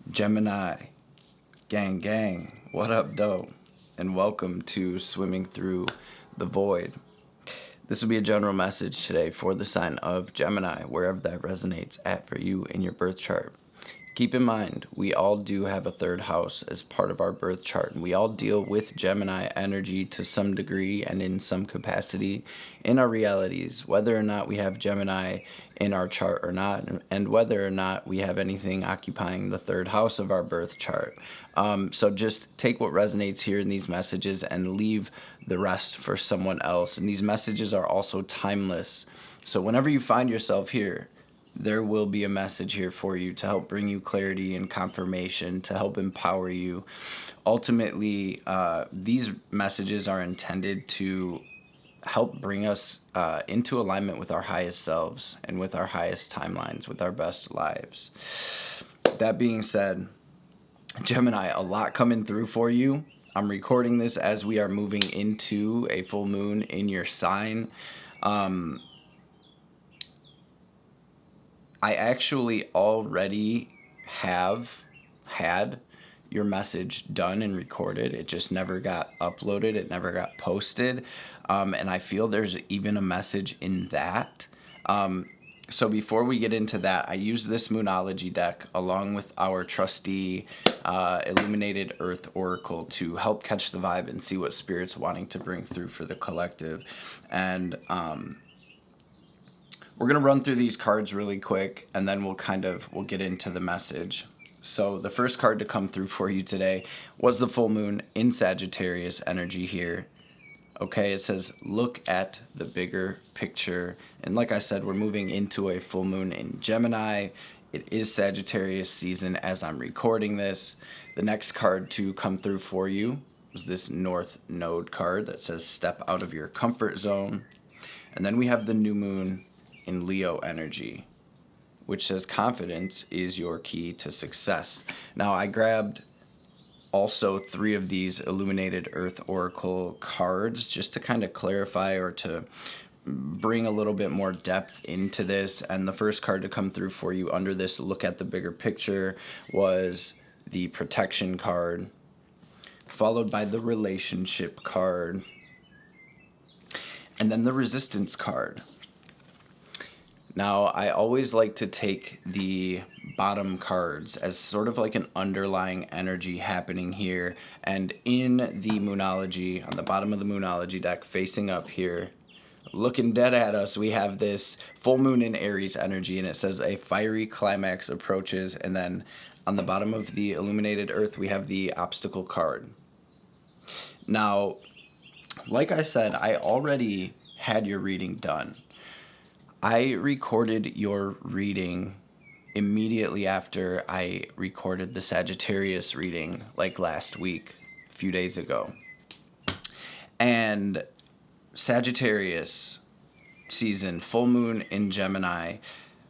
Gemini, gang, what up, doe? And welcome to Swimming Through the Void. This will be a general message today for the sign of Gemini, wherever that resonates at for you in your birth chart. Keep in mind, we all do have a third house as part of our birth chart, and we all deal with Gemini energy to some degree and in some capacity in our realities, whether or not we have Gemini in our chart or not, and whether or not we have anything occupying the third house of our birth chart. So just take what resonates here in these messages and leave the rest for someone else. And these messages are also timeless. So whenever you find yourself here, there will be a message here for you to help bring you clarity and confirmation, to help empower you. Ultimately, these messages are intended to help bring us into alignment with our highest selves and with our highest timelines, with our best lives. That being said, Gemini, a lot coming through for you. I'm recording this as we are moving into a full moon in your sign. I actually already have had your message done and recorded. It just never got uploaded. It never got posted. And I feel there's even a message in that. So before we get into that, I use this Moonology deck along with our trusty Illuminated Earth Oracle to help catch the vibe and see what Spirit's wanting to bring through for the collective. And we're going to run through these cards really quick, and then we'll get into the message. So the first card to come through for you today was the full moon in Sagittarius energy here. Okay, it says, look at the bigger picture. And like I said, we're moving into a full moon in Gemini. It is Sagittarius season as I'm recording this. The next card to come through for you was this North Node card that says, step out of your comfort zone. And then we have the new moon in Leo energy, which says confidence is your key to success. Now, I grabbed also 3 of these Illuminated Earth Oracle cards just to kind of clarify or to bring a little bit more depth into this. And the first card to come through for you under this look at the bigger picture was the protection card, followed by the relationship card, and then the resistance card. Now, I always like to take the bottom cards as sort of like an underlying energy happening here. And in the Moonology, on the bottom of the Moonology deck, facing up here, looking dead at us, we have this full moon in Aries energy, and it says a fiery climax approaches. And then on the bottom of the Illuminated Earth, we have the obstacle card. Now, like I said, I already had your reading done. I recorded your reading immediately after I recorded the Sagittarius reading, like last week, a few days ago. And Sagittarius season, full moon in Gemini.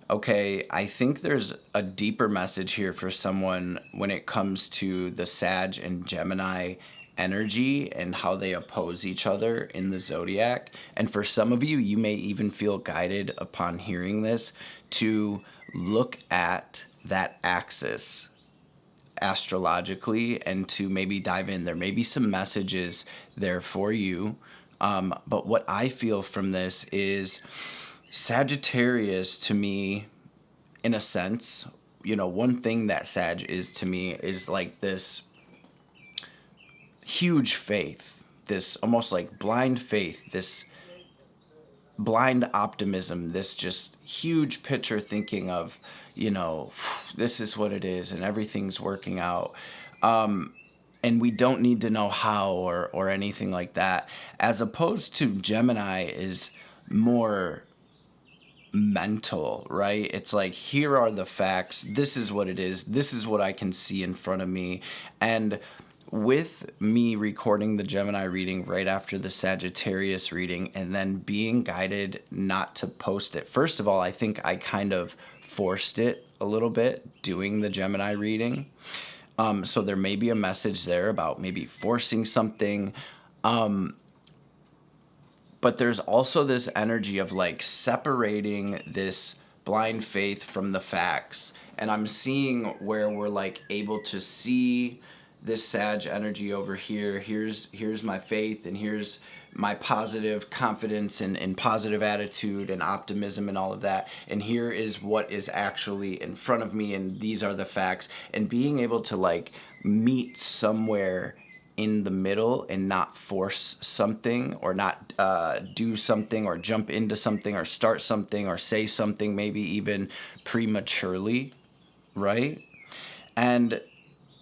Okay, I think there's a deeper message here for someone when it comes to the Sag and Gemini energy and how they oppose each other in the zodiac. And for some of you, you may even feel guided upon hearing this to look at that axis astrologically and to maybe dive in. There may be some messages there for you. But what I feel from this is Sagittarius to me, in a sense, one thing that Sag is to me is like this huge faith, this almost like blind faith, this blind optimism, this just huge picture thinking of, this is what it is and everything's working out. And we don't need to know how or anything like that. As opposed to Gemini is more mental, right? It's like, here are the facts. This is what it is. This is what I can see in front of me. And with me recording the Gemini reading right after the Sagittarius reading and then being guided not to post it. First of all, I think I kind of forced it a little bit doing the Gemini reading. So there may be a message there about maybe forcing something. But there's also this energy of like separating this blind faith from the facts And I'm seeing where we're like able to see this Sag energy over here. Here's my faith, and here's my positive confidence and positive attitude and optimism and all of that. And here is what is actually in front of me, and these are the facts. And being able to like meet somewhere in the middle and not force something, or not do something, or jump into something, or start something, or say something maybe even prematurely, right? And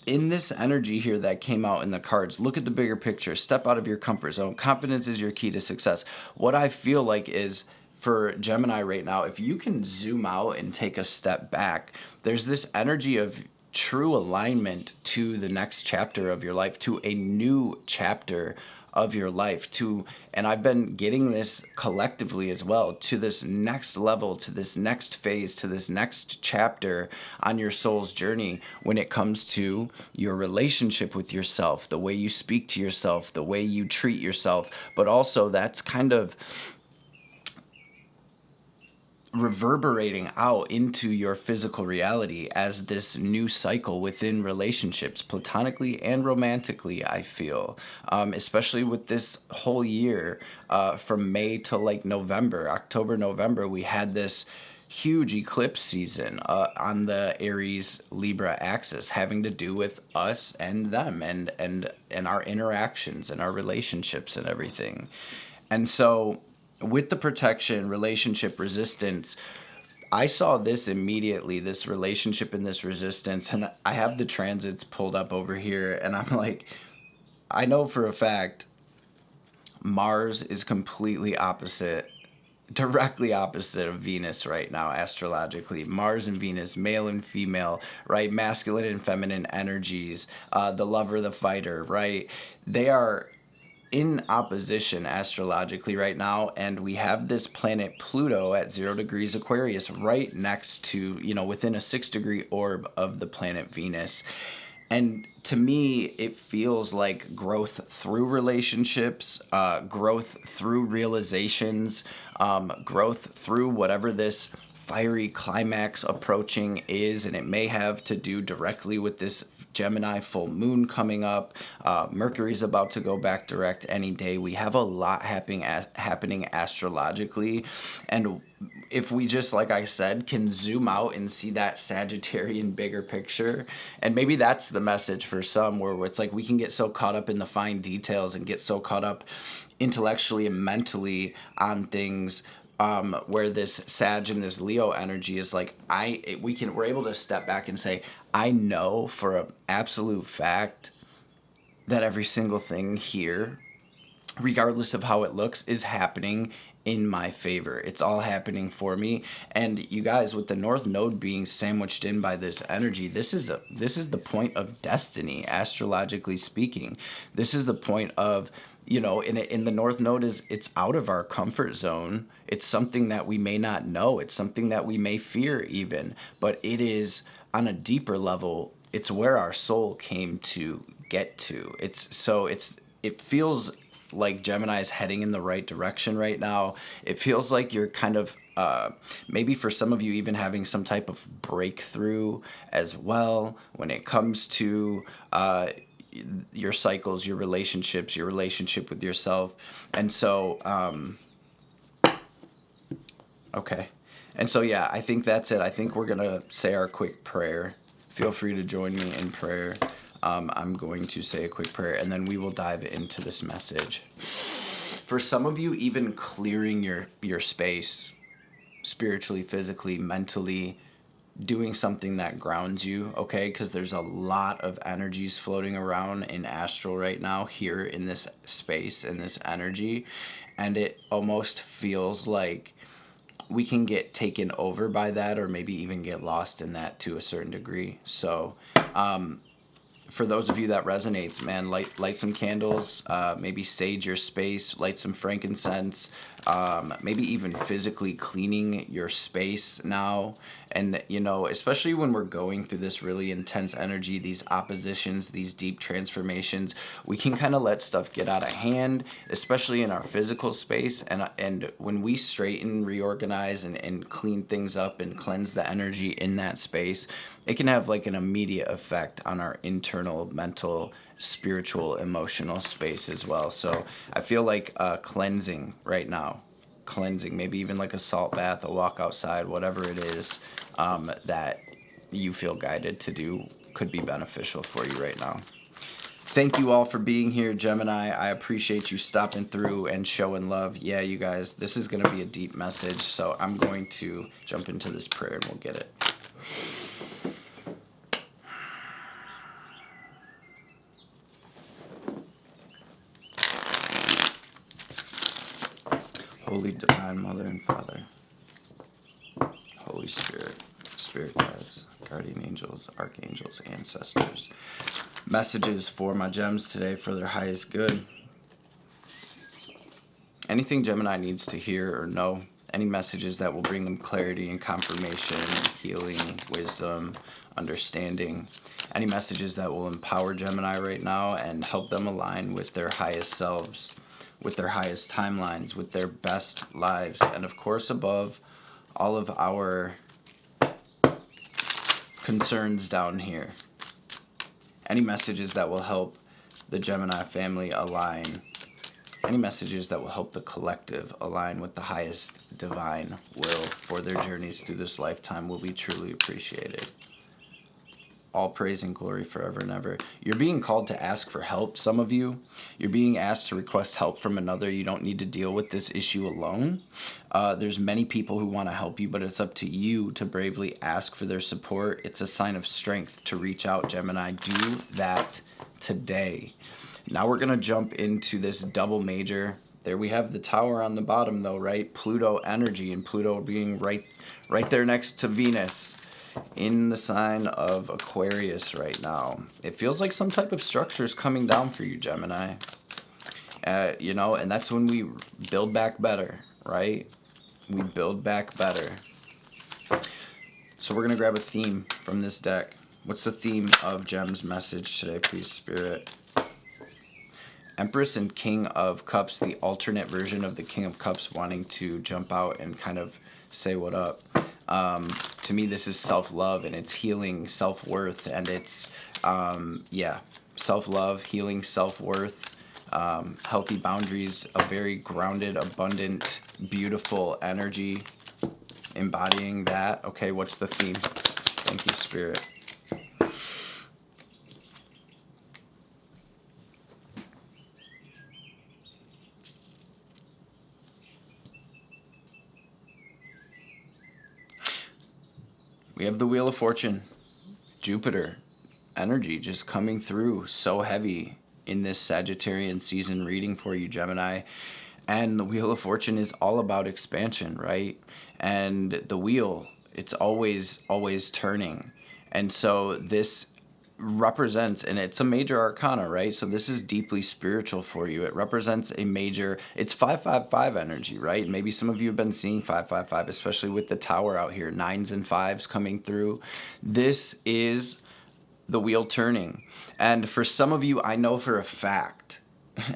in this energy here that came out in the cards, look at the bigger picture. Step out of your comfort zone. Confidence is your key to success. What I feel like is, for Gemini right now, if you can zoom out and take a step back, there's this energy of true alignment to the next chapter of your life, to a new chapter of your life, and I've been getting this collectively as well, to this next level, to this next phase, to this next chapter on your soul's journey when it comes to your relationship with yourself, the way you speak to yourself, the way you treat yourself. But also that's kind of reverberating out into your physical reality as this new cycle within relationships, platonically and romantically, I feel, especially with this whole year, from May to like November, October, November, we had this huge eclipse season on the Aries Libra axis, having to do with us and them, and our interactions and our relationships and everything. And so with the protection, relationship, resistance, I saw this immediately, this relationship and this resistance. And I have the transits pulled up over here, and I'm like, I know for a fact Mars is completely opposite, directly opposite of Venus right now, astrologically. Mars and Venus, male and female, right? Masculine and feminine energies, the lover, the fighter, right? They are in opposition astrologically right now, and we have this planet Pluto at 0 degrees Aquarius right next to, within a 6-degree orb of the planet Venus. And to me, it feels like growth through relationships, growth through realizations, growth through whatever this fiery climax approaching is. And it may have to do directly with this Gemini full moon coming up. Mercury's about to go back direct any day. We have a lot happening astrologically. And if we just, like I said, can zoom out and see that Sagittarian bigger picture, and maybe that's the message for some, where it's like we can get so caught up in the fine details and get so caught up intellectually and mentally on things, where this Sag and this Leo energy is like, we're able to step back and say, I know for an absolute fact that every single thing here, regardless of how it looks, is happening in my favor. It's all happening for me. And you guys, with the North Node being sandwiched in by this energy, this is the point of destiny, astrologically speaking. This is the point of, in the North Node, it's out of our comfort zone. It's something that we may not know. It's something that we may fear even, but it is on a deeper level. It's where our soul came to get to. It feels like Gemini is heading in the right direction right now. It feels like you're kind of, maybe for some of you, even having some type of breakthrough as well when it comes to your cycles, your relationships, your relationship with yourself. And so, okay. And so, yeah, I think that's it. I think we're going to say our quick prayer. Feel free to join me in prayer. I'm going to say a quick prayer, and then we will dive into this message. For some of you, even clearing your space, spiritually, physically, mentally, doing something that grounds you, okay? Because there's a lot of energies floating around in astral right now, here in this space, in this energy, and it almost feels like we can get taken over by that, or maybe even get lost in that to a certain degree. So for those of you that resonates, man, light some candles, maybe sage your space, light some frankincense, maybe even physically cleaning your space now. And, you know, especially when we're going through this really intense energy, these oppositions, these deep transformations, we can kind of let stuff get out of hand, especially in our physical space. And when we straighten, reorganize, and clean things up and cleanse the energy in that space, it can have like an immediate effect on our internal, mental, spiritual, emotional space as well. So I feel like cleansing right now, maybe even like a salt bath, a walk outside, whatever it is that you feel guided to do could be beneficial for you right now. Thank you all for being here, Gemini. I appreciate you stopping through and showing love. Yeah, you guys, this is going to be a deep message, so I'm going to jump into this prayer and we'll get it. Holy Divine Mother and Father, Holy Spirit, Spirit guides, guardian angels, archangels, ancestors, messages for my gems today for their highest good. Anything Gemini needs to hear or know, any messages that will bring them clarity and confirmation, healing, wisdom, understanding, any messages that will empower Gemini right now and help them align with their highest selves, with their highest timelines, with their best lives, and of course above all of our concerns down here. Any messages that will help the Gemini family align, any messages that will help the collective align with the highest divine will for their journeys through this lifetime will be truly appreciated. All praise and glory forever and ever. You're being called to ask for help, some of you. You're being asked to request help from another. You don't need to deal with this issue alone. There's many people who want to help you, but it's up to you to bravely ask for their support. It's a sign of strength to reach out, Gemini. Do that today. Now we're going to jump into this double major. There we have the tower on the bottom though, right? Pluto energy, and Pluto being right there next to Venus in the sign of Aquarius right now. It feels like some type of structure is coming down for you, Gemini. You know, and that's when we build back better, right? We build back better. So we're going to grab a theme from this deck. What's the theme of Gem's message today, please, Spirit? Empress and King of Cups, the alternate version of the King of Cups wanting to jump out and kind of say what up. To me, this is self-love, and it's healing self-worth, and it's, self-love, healing self-worth, healthy boundaries, a very grounded, abundant, beautiful energy, embodying that. Okay, what's the theme? Thank you, Spirit. We have the Wheel of Fortune, Jupiter energy just coming through so heavy in this Sagittarian season reading for you, Gemini. And the Wheel of Fortune is all about expansion, right? And the wheel, it's always turning. And so this represents, and it's a major arcana, right? So this is deeply spiritual for you. It represents a major, it's 555 energy, right? Maybe some of you have been seeing 555, especially with the tower out here, 9s and 5s coming through. This is the wheel turning. And for some of you, I know for a fact,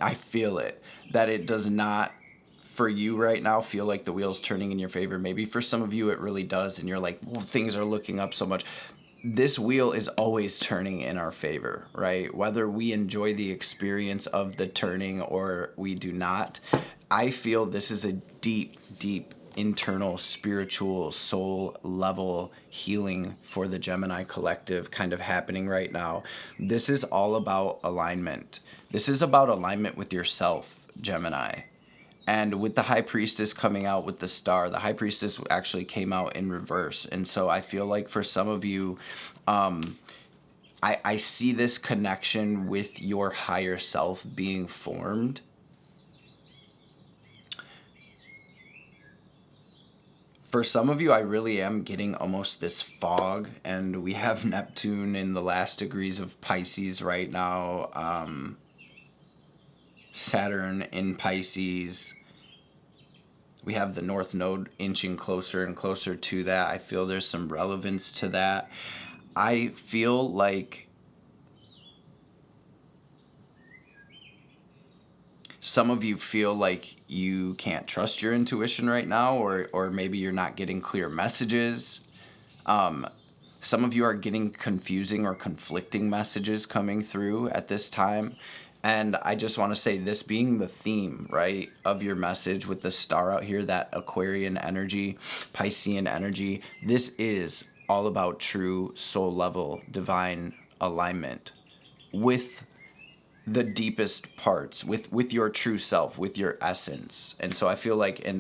I feel it, that it does not, for you right now, feel like the wheel's turning in your favor. Maybe for some of you it really does, and you're like, well, things are looking up so much. This wheel is always turning in our favor, right? Whether we enjoy the experience of the turning or we do not, I feel this is a deep, deep internal spiritual soul level healing for the Gemini collective kind of happening right now. This is all about alignment. This is about alignment with yourself, Gemini. And with the High Priestess coming out with the star, the High Priestess actually came out in reverse. And so I feel like for some of you, I see this connection with your higher self being formed. For some of you, I really am getting almost this fog, and we have Neptune in the last degrees of Pisces right now, Saturn in Pisces. We have the North Node inching closer and closer to that. I feel there's some relevance to that. I feel like some of you feel like you can't trust your intuition right now, or maybe you're not getting clear messages. Some of you are getting confusing or conflicting messages coming through at this time. And I just want to say, this being the theme, right, of your message with the star out here, that Aquarian energy, Piscean energy, this is all about true soul level divine alignment with the deepest parts, with your true self, with your essence. And so I feel like, and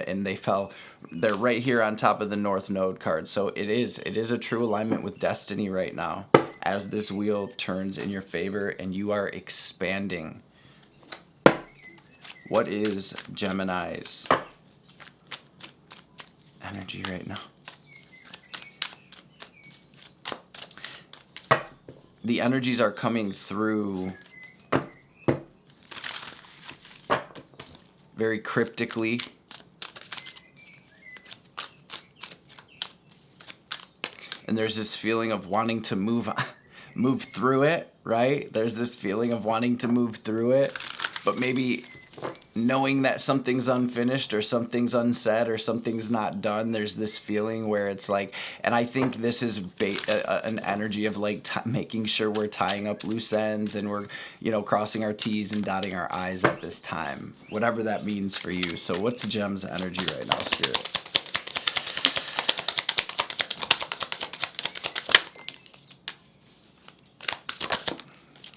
they're right here on top of the North Node card. So it is a true alignment with destiny right now, as this wheel turns in your favor and you are expanding. What is Gemini's energy right now? The energies are coming through very cryptically. And there's this feeling of wanting to move through it, right? There's this feeling of wanting to move through it, but maybe knowing that something's unfinished or something's unsaid or something's not done. There's this feeling where it's like, and I think this is an energy of like making sure we're tying up loose ends and we're, crossing our T's and dotting our I's at this time, whatever that means for you. So what's Gem's energy right now, Spirit?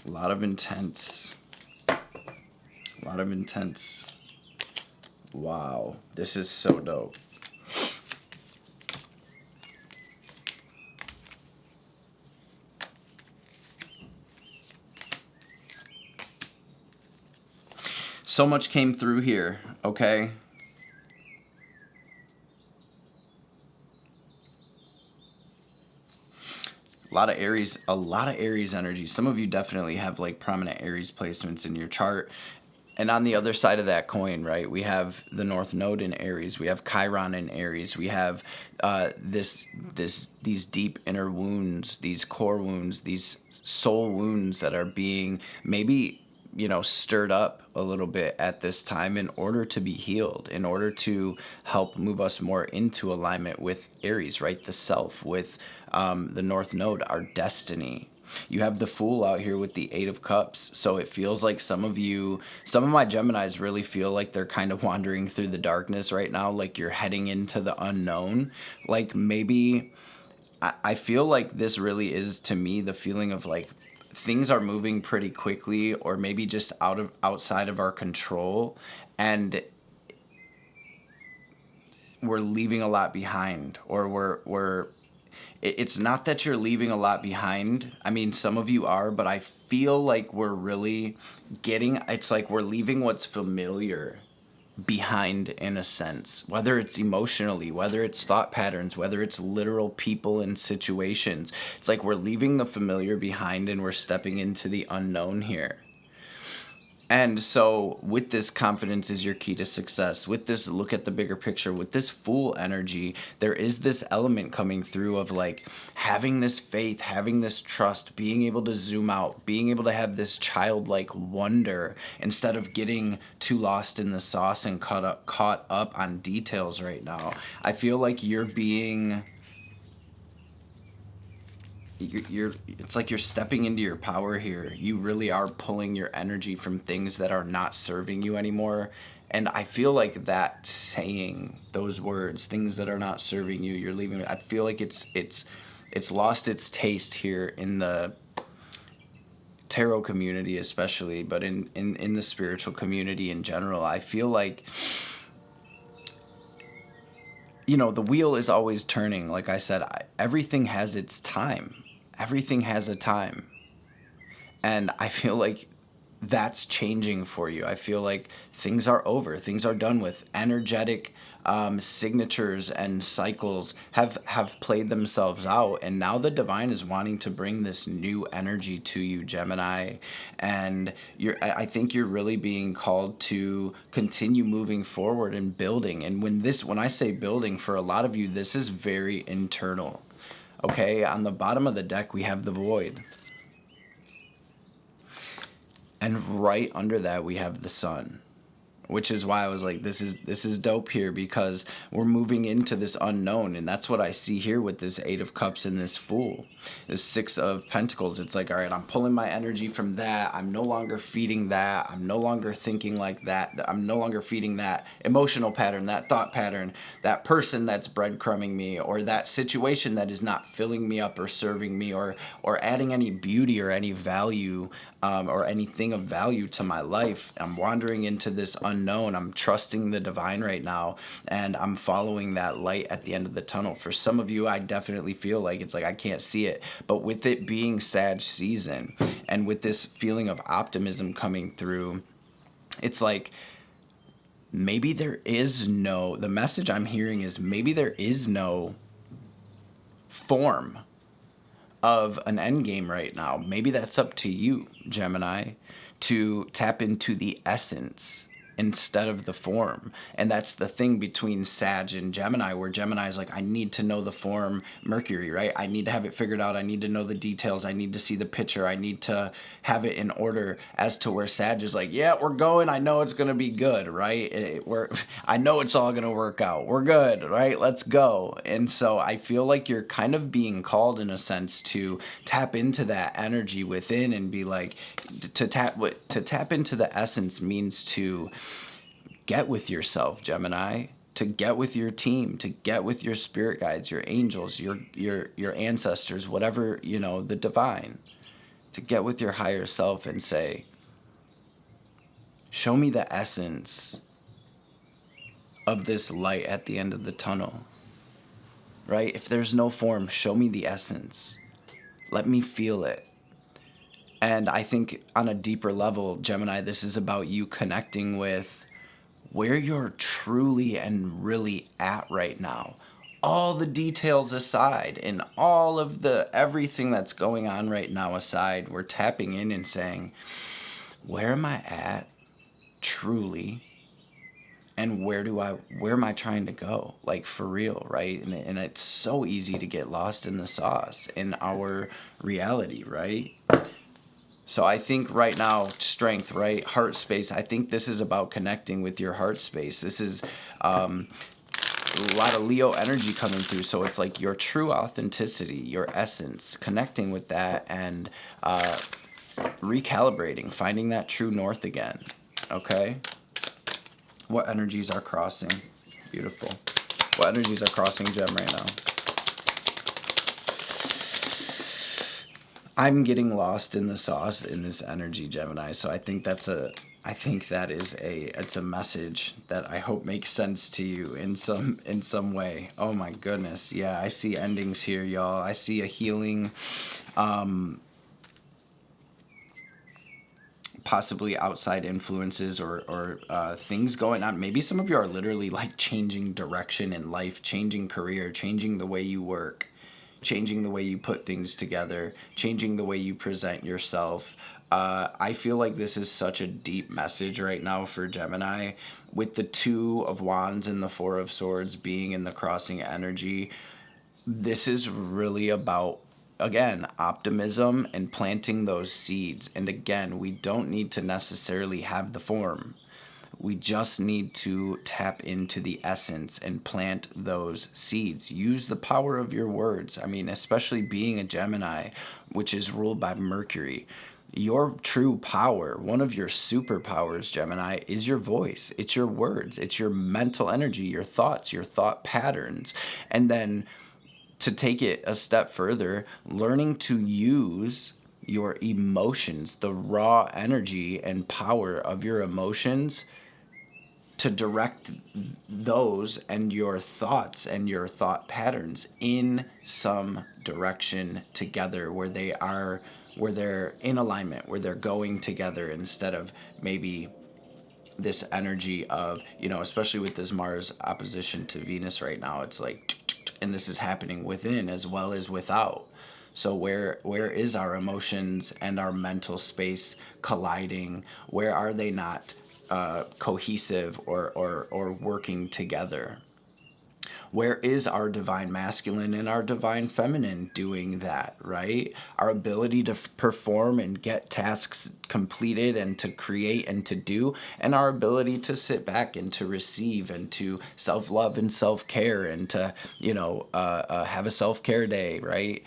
A lot of intense. Wow, this is so dope. So much came through here, okay? A lot of Aries energy. Some of you definitely have like prominent Aries placements in your chart. And on the other side of that coin, right, we have the North Node in Aries. We have Chiron in Aries. We have these deep inner wounds, these core wounds, these soul wounds that are being maybe, stirred up a little bit at this time in order to be healed, in order to help move us more into alignment with Aries, right, the self, with the North Node, our destiny. You have the Fool out here with the Eight of Cups. So it feels like some of my Geminis really feel like they're kind of wandering through the darkness right now, like you're heading into the unknown. Like maybe, I feel like this really is, to me, the feeling of like things are moving pretty quickly, or maybe just outside of our control, and we're leaving a lot behind, or it's not that you're leaving a lot behind. I mean, some of you are, but I feel like we're really it's like we're leaving what's familiar behind, in a sense, whether it's emotionally, whether it's thought patterns, whether it's literal people and situations. It's like we're leaving the familiar behind and we're stepping into the unknown here. And so with this, confidence is your key to success. With this, look at the bigger picture. With this Fool energy, there is this element coming through of like having this faith, having this trust, being able to zoom out, being able to have this childlike wonder instead of getting too lost in the sauce and caught up on details right now. I feel like you're being... it's like you're stepping into your power here. You really are pulling your energy from things that are not serving you anymore. And I feel like that saying those words, things that are not serving you, you're leaving. I feel like it's lost its taste here in the tarot community especially, but in the spiritual community in general. I feel like, the wheel is always turning. Like I said, everything has its time. Everything has a time. And I feel like that's changing for you. I feel like things are over, things are done with. Energetic signatures and cycles have played themselves out, and now the divine is wanting to bring this new energy to you, Gemini. And I think you're really being called to continue moving forward and building. And when I say building, for a lot of you, this is very internal. Okay, on the bottom of the deck we have the void, and right under that we have the sun, which is why I was like, this is dope here, because we're moving into this unknown. And that's what I see here with this Eight of Cups and this Fool, this Six of Pentacles. It's like, all right, I'm pulling my energy from that. I'm no longer feeding that. I'm no longer thinking like that. I'm no longer feeding that emotional pattern, that thought pattern, that person that's breadcrumbing me, or that situation that is not filling me up or serving me, or adding any beauty or any value, or anything of value to my life. I'm wandering into this unknown. I'm trusting the divine right now, and I'm following that light at the end of the tunnel. For some of you, I definitely feel like it's like I can't see it, but with it being Sag season, and with this feeling of optimism coming through, it's like maybe there is no, the message I'm hearing is maybe there is no form of an end game right now. Maybe that's up to you, Gemini, to tap into the essence instead of the form. And that's the thing between Sag and Gemini, where Gemini is like, I need to know the form. Mercury, right? I need to have it figured out. I need to know the details. I need to see the picture. I need to have it in order. As to where Sag is like, yeah, we're going. I know it's going to be good, right? I know it's all going to work out. We're good, right? Let's go. And so I feel like you're kind of being called, in a sense, to tap into that energy within and be like, to tap into the essence means to get with yourself, Gemini, to get with your team, to get with your spirit guides, your angels, your ancestors, whatever, the divine, to get with your higher self and say, show me the essence of this light at the end of the tunnel, right? If there's no form, show me the essence. Let me feel it. And I think on a deeper level, Gemini, this is about you connecting with where you're truly and really at right now. All the details aside, and all of everything that's going on right now aside, we're tapping in and saying, where am I at truly? And where am I trying to go? Like, for real, right? And it's so easy to get lost in the sauce in our reality, right? So I think right now, strength, right? Heart space. I think this is about connecting with your heart space. This is a lot of Leo energy coming through. So it's like your true authenticity, your essence, connecting with that, and recalibrating, finding that true north again. Okay? What energies are crossing? Beautiful. What energies are crossing Gem right now? I'm getting lost in the sauce in this energy, Gemini. So I think it's a message that I hope makes sense to you in some way. Oh my goodness. Yeah, I see endings here, y'all. I see a healing, possibly outside influences or things going on. Maybe some of you are literally like changing direction in life, changing career, changing the way you work, changing the way you put things together, changing the way you present yourself. I feel like this is such a deep message right now for Gemini, with the Two of Wands and the Four of Swords being in the crossing energy. This is really about, again, optimism and planting those seeds. And again, we don't need to necessarily have the form. We just need to tap into the essence and plant those seeds. Use the power of your words. I mean, especially being a Gemini, which is ruled by Mercury. Your true power, one of your superpowers, Gemini, is your voice. It's your words. It's your mental energy, your thoughts, your thought patterns. And then to take it a step further, learning to use your emotions, the raw energy and power of your emotions, to direct those and your thoughts and your thought patterns in some direction together where they're in alignment, where they're going together, instead of maybe this energy of, especially with this Mars opposition to Venus right now, it's like, and this is happening within as well as without. So where is our emotions and our mental space colliding? Where are they not cohesive or working together? Where is our divine masculine and our divine feminine doing that, right? Our ability to perform and get tasks completed and to create and to do, and our ability to sit back and to receive and to self-love and self-care and to, have a self-care day, right?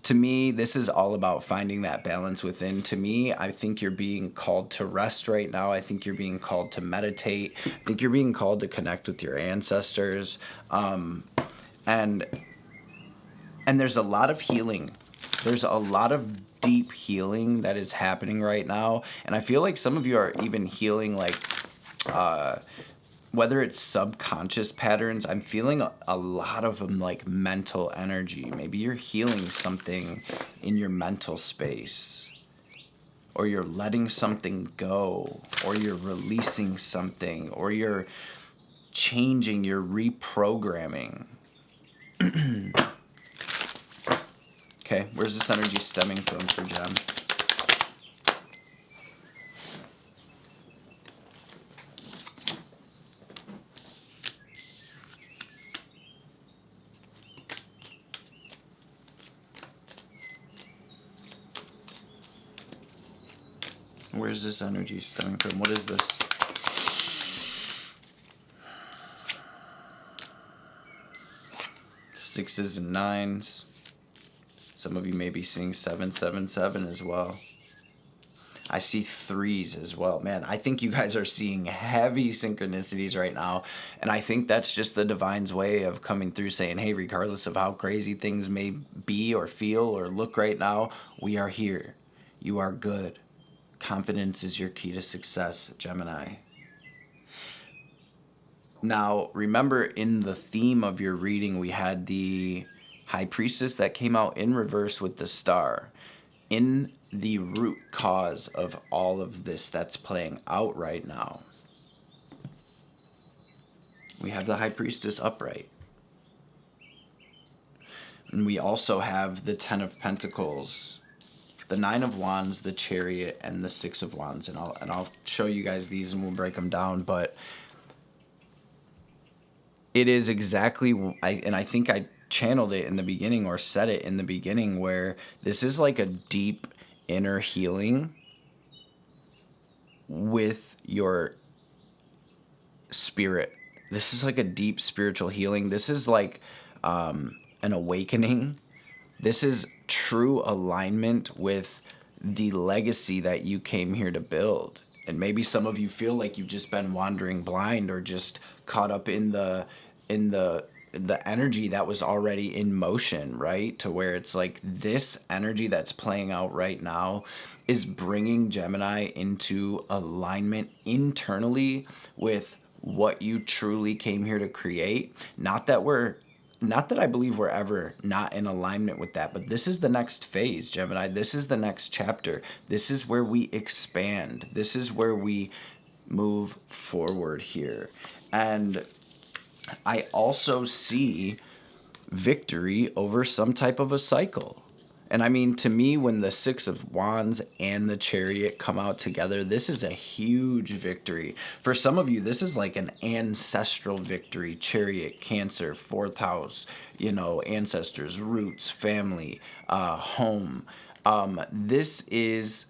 To me, this is all about finding that balance within. To me, I think you're being called to rest right now. I think you're being called to meditate. I think you're being called to connect with your ancestors. And there's a lot of healing. There's a lot of deep healing that is happening right now. And I feel like some of you are even healing, like, whether it's subconscious patterns, I'm feeling a lot of them, like mental energy. Maybe you're healing something in your mental space, or you're letting something go, or you're releasing something, or you're changing, you're reprogramming. Okay, where's this energy stemming from for Gem? Where's this energy stemming from? What is this? Sixes and nines. Some of you may be seeing 777 as well. I see threes as well. Man, I think you guys are seeing heavy synchronicities right now. And I think that's just the divine's way of coming through, saying, hey, regardless of how crazy things may be or feel or look right now, we are here. You are good. Confidence is your key to success, Gemini. Now, remember, in the theme of your reading, we had the High Priestess that came out in reverse with the star. In the root cause of all of this that's playing out right now, we have the High Priestess upright. And we also have the Ten of Pentacles, the Nine of Wands, the Chariot, and the Six of Wands. And I'll show you guys these and we'll break them down. But it is exactly, I think I channeled it in the beginning, or said it in the beginning, where this is like a deep inner healing with your spirit. This is like a deep spiritual healing. This is like an awakening. This is true alignment with the legacy that you came here to build. And maybe some of you feel like you've just been wandering blind, or just caught up in the energy that was already in motion, right? To where it's like this energy that's playing out right now is bringing Gemini into alignment internally with what you truly came here to create. Not that I believe we're ever not in alignment with that, but this is the next phase, Gemini. This is the next chapter. This is where we expand. This is where we move forward here. And I also see victory over some type of a cycle. And I mean, to me, when the Six of Wands and the Chariot come out together, this is a huge victory. For some of you, this is like an ancestral victory. Chariot, Cancer, fourth house, ancestors, roots, family, home. This is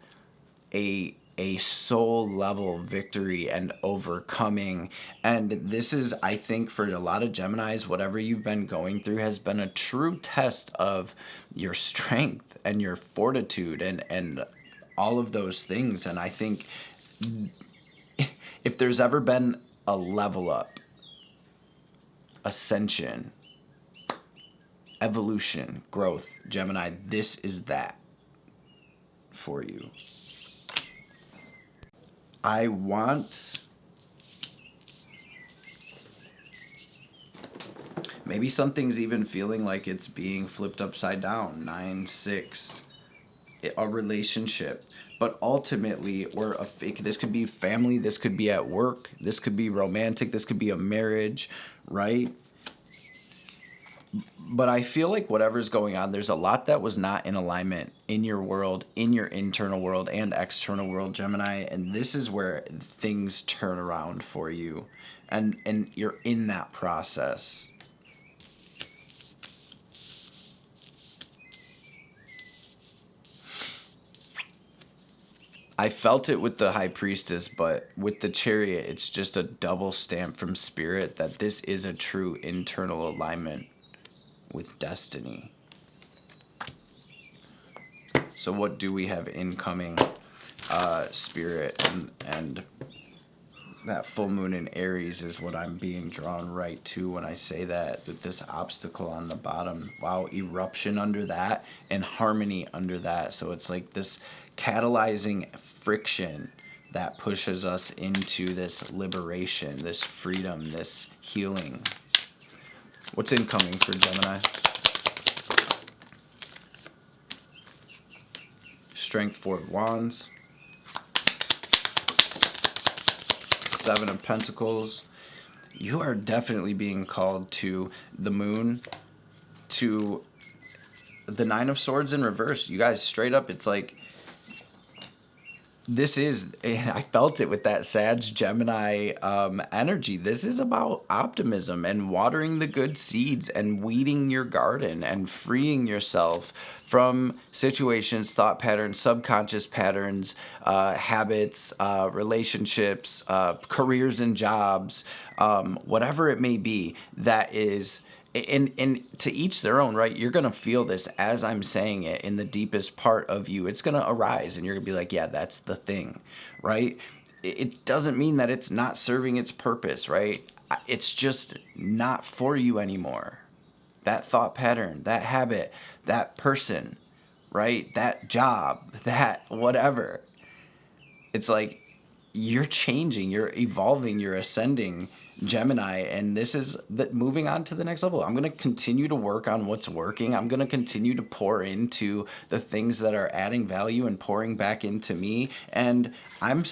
a soul level victory and overcoming. And this is, I think, for a lot of Geminis, whatever you've been going through has been a true test of your strength and your fortitude and all of those things. And I think if there's ever been a level up, ascension, evolution, growth, Gemini, this is that for you. I want Maybe something's even feeling like it's being flipped upside down. 9-6, a relationship. But ultimately, or a fake. This could be family. This could be at work. This could be romantic. This could be a marriage, right? But I feel like whatever's going on, there's a lot that was not in alignment in your world, in your internal world and external world, Gemini. And this is where things turn around for you. And you're in that process. I felt it with the High Priestess, but with the Chariot, it's just a double stamp from Spirit that this is a true internal alignment with destiny. So what do we have incoming? Spirit, and that full moon in Aries is what I'm being drawn right to when I say that, with this obstacle on the bottom. Wow, eruption under that and harmony under that. So it's like this catalyzing friction that pushes us into this liberation, this freedom, this healing. What's incoming for Gemini? Strength, 4 of Wands. 7 of Pentacles. You are definitely being called to the moon, to the 9 of Swords in reverse. You guys, straight up, it's like, this is, I felt it with that Sag Gemini energy. This is about optimism and watering the good seeds and weeding your garden and freeing yourself from situations, thought patterns, subconscious patterns, habits, relationships, careers and jobs, whatever it may be. That is, and to each their own, right? You're going to feel this as I'm saying it in the deepest part of you. It's going to arise and you're going to be like, yeah, that's the thing, right? It doesn't mean that it's not serving its purpose, right? It's just not for you anymore. That thought pattern, that habit, that person, right? That job, that whatever. It's like you're changing, you're evolving, you're ascending, Gemini, and this is moving on to the next level. I'm going to continue to work on what's working. I'm going to continue to pour into the things that are adding value and pouring back into me. And I'm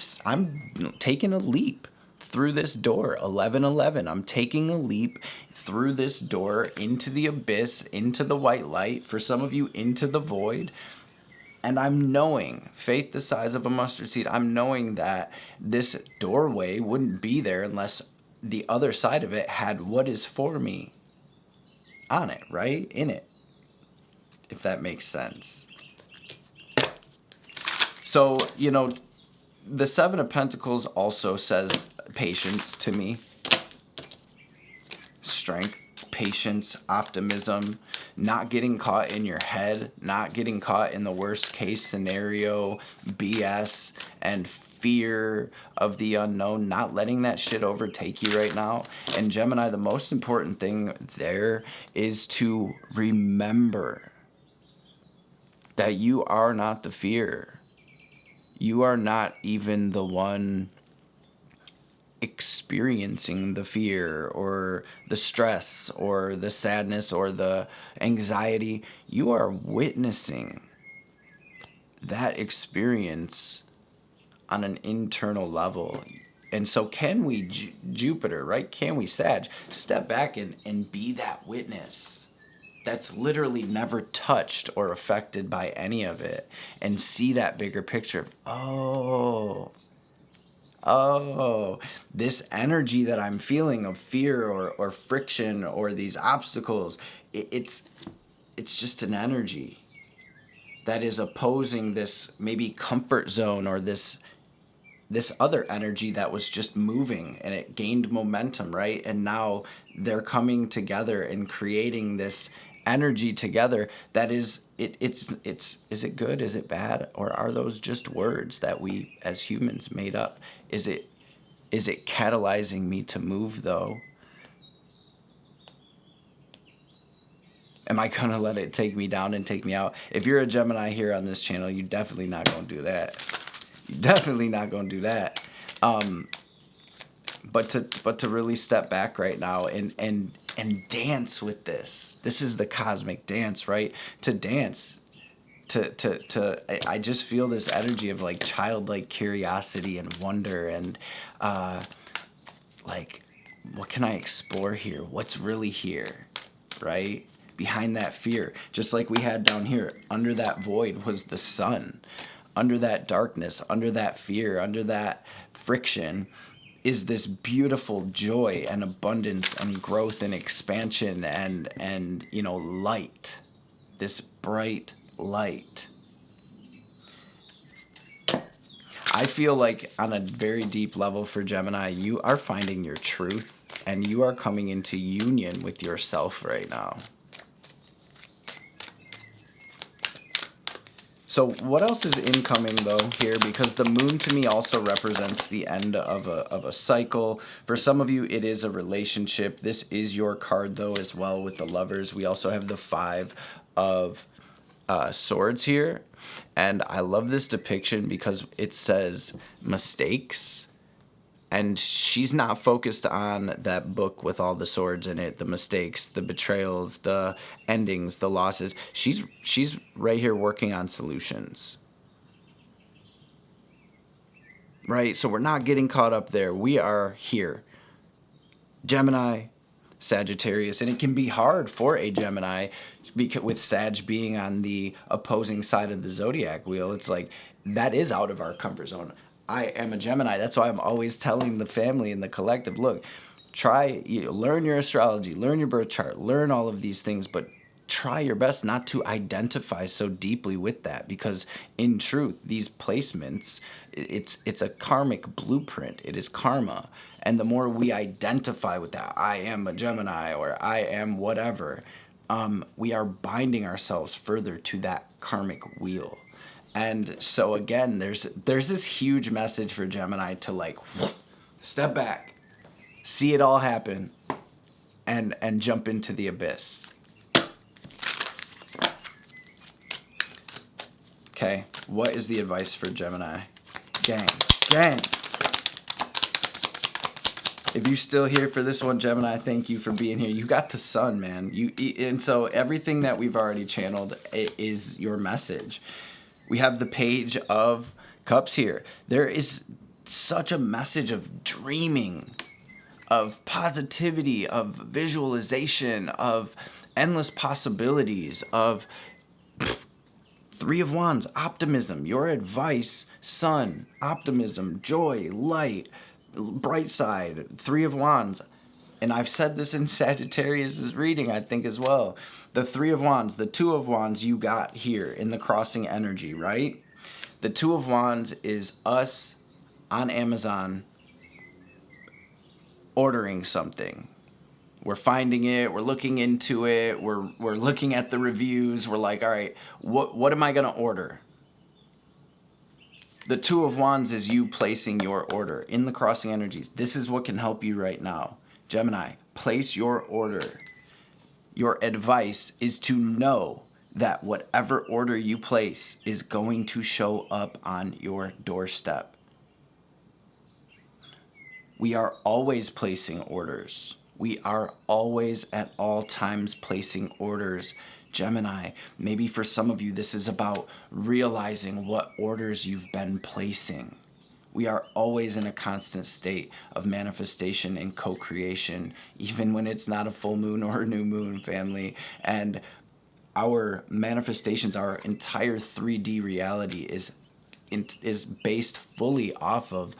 taking a leap through this door. 11-11. I'm taking a leap through this door into the abyss, into the white light. For some of you, into the void. And I'm knowing, faith the size of a mustard seed, I'm knowing that this doorway wouldn't be there unless the other side of it had what is for me on it, right? In it, if that makes sense. So, you know, the 7 of Pentacles also says patience to me. Strength, patience, optimism, not getting caught in your head, not getting caught in the worst case scenario, BS, and fear of the unknown, not letting that shit overtake you right now. And Gemini, the most important thing there is to remember that you are not the fear. You are not even the one experiencing the fear or the stress or the sadness or the anxiety. You are witnessing that experience on an internal level. And so can we, Jupiter, right? Can we, Sag, step back and be that witness that's literally never touched or affected by any of it, and see that bigger picture of, oh, this energy that I'm feeling of fear or friction or these obstacles, it's just an energy that is opposing this maybe comfort zone or this other energy that was just moving, and it gained momentum, right? And now they're coming together and creating this energy together that is, is it good? Is it bad? Or are those just words that we as humans made up? Is it catalyzing me to move though? Am I gonna let it take me down and take me out? If you're a Gemini here on this channel, you're definitely not gonna do that. You're definitely not gonna do that. But to really step back right now and and dance with this. This is the cosmic dance, right? To dance. I just feel this energy of like childlike curiosity and wonder and like, what can I explore here? What's really here, right? Behind that fear, just like we had down here, under that void was the sun. Under that darkness, under that fear, under that friction is this beautiful joy and abundance and growth and expansion and you know, light. This bright light. I feel like on a very deep level for Gemini, you are finding your truth and you are coming into union with yourself right now. So what else is incoming though here? Because the moon to me also represents the end of a cycle. For some of you, it is a relationship. This is your card though as well with the Lovers. We also have the Five of Swords here. And I love this depiction because it says mistakes. And she's not focused on that book with all the swords in it, the mistakes, the betrayals, the endings, the losses. She's right here working on solutions. Right? So we're not getting caught up there. We are here. Gemini, Sagittarius, and it can be hard for a Gemini because with Sag being on the opposing side of the zodiac wheel. It's like that is out of our comfort zone. I am a Gemini. That's why I'm always telling the family and the collective, look, learn your astrology, learn your birth chart, learn all of these things, but try your best not to identify so deeply with that, because in truth, these placements, it's a karmic blueprint. It is karma. And the more we identify with that, I am a Gemini or I am whatever, we are binding ourselves further to that karmic wheel. And so again, there's this huge message for Gemini to like step back, see it all happen, and jump into the abyss. Okay, what is the advice for Gemini? Gang. If you're still here for this one, Gemini, thank you for being here. You got the sun, man. And so everything that we've already channeled is your message. We have the Page of Cups here. There is such a message of dreaming, of positivity, of visualization, of endless possibilities, of Three of Wands, optimism. Your advice, sun, optimism, joy, light, bright side, Three of Wands. And I've said this in Sagittarius' reading, I think, as well. The Three of Wands, the Two of Wands you got here in the crossing energy, right? The Two of Wands is us on Amazon ordering something. We're finding it, we're looking into it, we're looking at the reviews, we're like, all right, what am I gonna order? The Two of Wands is you placing your order in the crossing energies. This is what can help you right now. Gemini, place your order. Your advice is to know that whatever order you place is going to show up on your doorstep. We are always placing orders. We are always at all times placing orders. Gemini, maybe for some of you, this is about realizing what orders you've been placing. We are always in a constant state of manifestation and co-creation, even when it's not a full moon or a new moon, family. And our manifestations, our entire 3D reality is based fully off of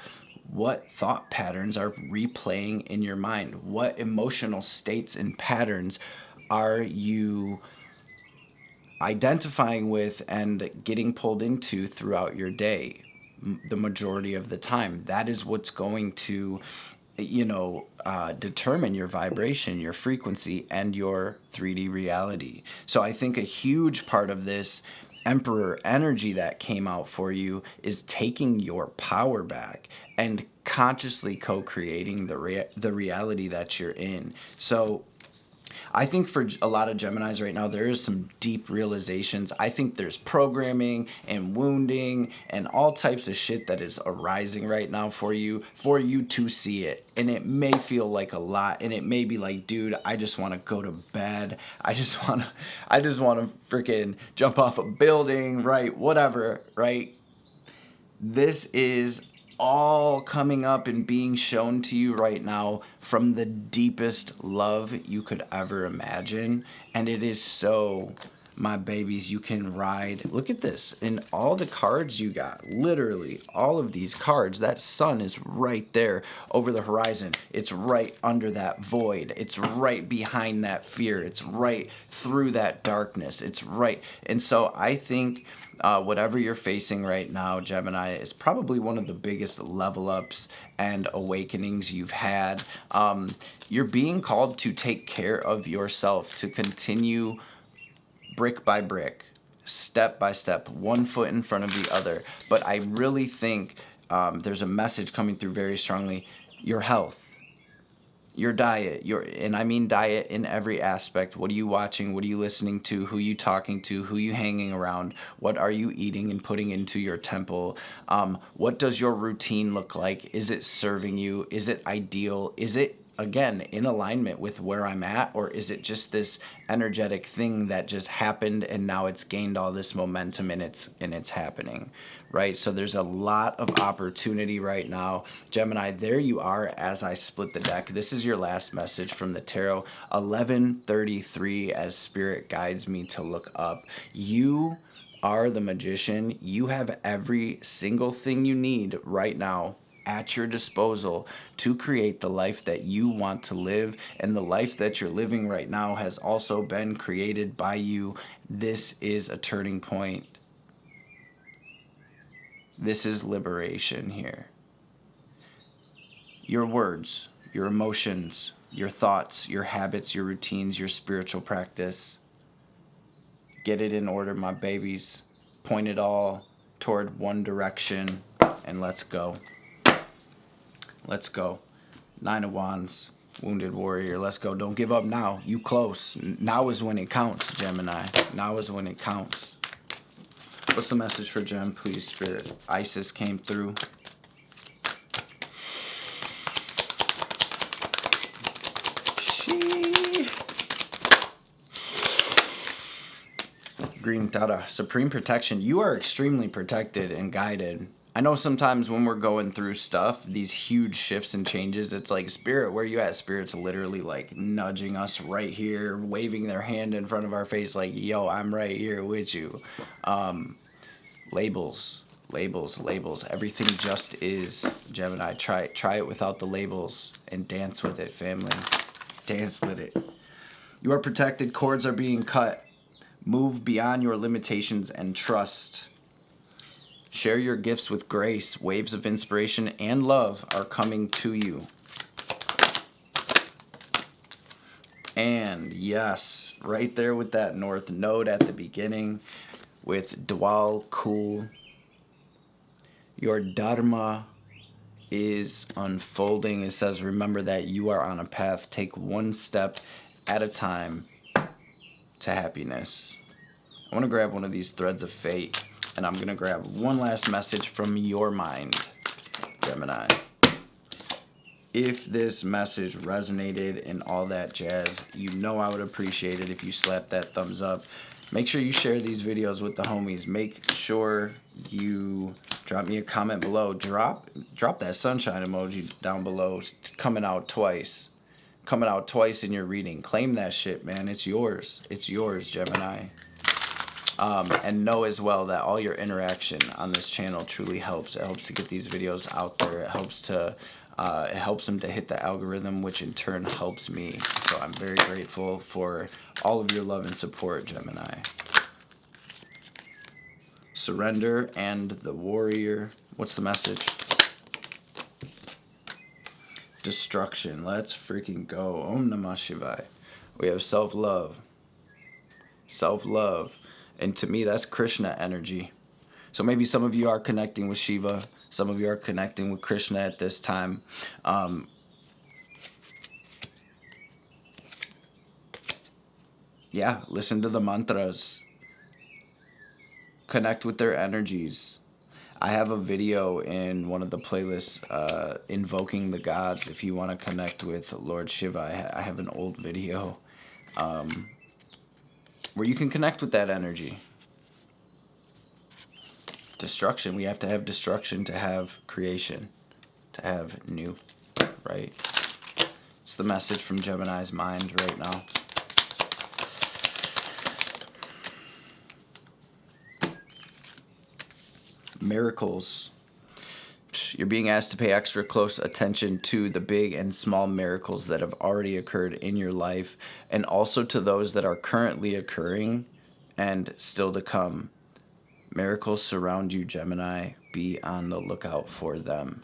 what thought patterns are replaying in your mind. What emotional states and patterns are you identifying with and getting pulled into throughout your day? The majority of the time, that is what's going to, determine your vibration, your frequency, and your 3D reality. So I think a huge part of this Emperor energy that came out for you is taking your power back and consciously co-creating the reality that you're in. So I think for a lot of Geminis right now, there is some deep realizations. I think there's programming and wounding and all types of shit that is arising right now for you to see it. And it may feel like a lot, and it may be like, dude, I just want to go to bed. I just want to freaking jump off a building, right? Whatever, right? This is all coming up and being shown to you right now from the deepest love you could ever imagine. And it is so, my babies, you can ride. Look at this. In all the cards you got, literally all of these cards, that sun is right there over the horizon. It's right under that void. It's right behind that fear. It's right through that darkness. It's right. And so I think whatever you're facing right now, Gemini, is probably one of the biggest level ups and awakenings you've had. You're being called to take care of yourself, to continue brick by brick, step by step, one foot in front of the other. But I really think there's a message coming through very strongly. Your health, your diet, and I mean diet in every aspect. What are you watching? What are you listening to? Who are you talking to? Who are you hanging around? What are you eating and putting into your temple? What does your routine look like? Is it serving you? Is it ideal? Is it, again, in alignment with where I'm at? Or is it just this energetic thing that just happened and now it's gained all this momentum and it's happening, right? So there's a lot of opportunity right now. Gemini, there you are as I split the deck. This is your last message from the tarot, 1133, as Spirit guides me to look up. You are the magician. You have every single thing you need right now at your disposal to create the life that you want to live, and the life that you're living right now has also been created by you. This is a turning point. This is liberation here. Your words, your emotions, your thoughts, your habits, your routines, your spiritual practice. Get it in order, my babies. Point it all toward one direction, and let's go. Let's go. Nine of Wands, Wounded Warrior. Let's go. Don't give up now. You close. Now is when it counts, Gemini. Now is when it counts. What's the message for Gem, please, Spirit? Isis came through. Green Dada. Supreme protection. You are extremely protected and guided. I know sometimes when we're going through stuff, these huge shifts and changes, it's like, Spirit, where you at? Spirit's literally like nudging us right here, waving their hand in front of our face like, yo, I'm right here with you. Labels. Everything just is. Gemini, try it without the labels and dance with it, family. Dance with it. You are protected. Cords are being cut. Move beyond your limitations and trust. Share your gifts with grace. Waves of inspiration and love are coming to you. And yes, right there with that North Node at the beginning with Dwal Kul. Your Dharma is unfolding. It says, remember that you are on a path. Take one step at a time to happiness. I want to grab one of these threads of fate. And I'm going to grab one last message from your mind, Gemini. If this message resonated and all that jazz, you know I would appreciate it if you slap that thumbs up. Make sure you share these videos with the homies. Make sure you drop me a comment below. Drop that sunshine emoji down below. It's coming out twice. Coming out twice in your reading. Claim that shit, man. It's yours. It's yours, Gemini. And know as well that all your interaction on this channel truly helps. It helps to get these videos out there. It helps them to hit the algorithm, which in turn helps me. So I'm very grateful for all of your love and support, Gemini. Surrender and the Warrior. What's the message? Destruction. Let's freaking go. Om Namah Shivaya. We have self-love. Self-love. And to me, that's Krishna energy. So maybe some of you are connecting with Shiva. Some of you are connecting with Krishna at this time. yeah, listen to the mantras. Connect with their energies. I have a video in one of the playlists, invoking the gods. If you want to connect with Lord Shiva, I have an old video where you can connect with that energy. Destruction. We have to have destruction to have creation, to have new, right? It's the message from Gemini's mind right now. Miracles. You're being asked to pay extra close attention to the big and small miracles that have already occurred in your life, and also to those that are currently occurring and still to come. Miracles surround you, Gemini. Be on the lookout for them.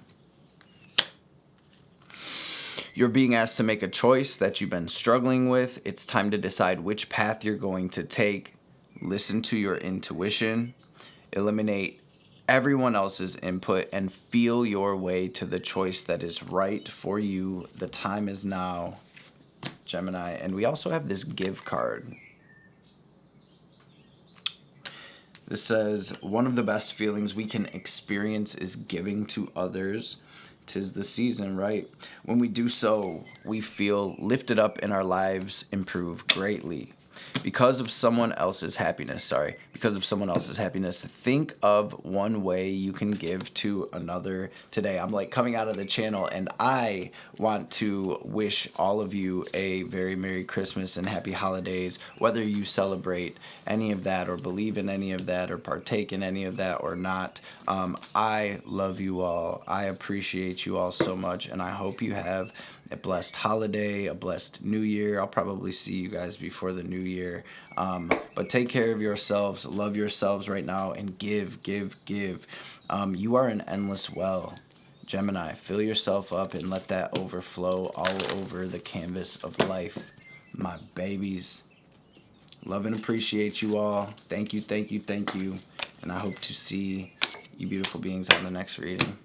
You're being asked to make a choice that you've been struggling with. It's time to decide which path you're going to take. Listen to your intuition. Eliminate everyone else's input and feel your way to the choice that is right for you. The time is now, Gemini. And we also have this give card. This says, one of the best feelings we can experience is giving to others. 'Tis the season, right? When we do so, we feel lifted up and our lives improve greatly. Because of someone else's happiness, think of one way you can give to another today. I'm like coming out of the channel, and I want to wish all of you a very Merry Christmas and Happy Holidays, whether you celebrate any of that or believe in any of that or partake in any of that or not. I love you all. I appreciate you all so much, and I hope you have a blessed holiday, a blessed new year. I'll probably see you guys before the new year. But take care of yourselves, love yourselves right now, and give. You are an endless well. Gemini, fill yourself up and let that overflow all over the canvas of life. My babies. Love and appreciate you all. Thank you. And I hope to see you beautiful beings on the next reading.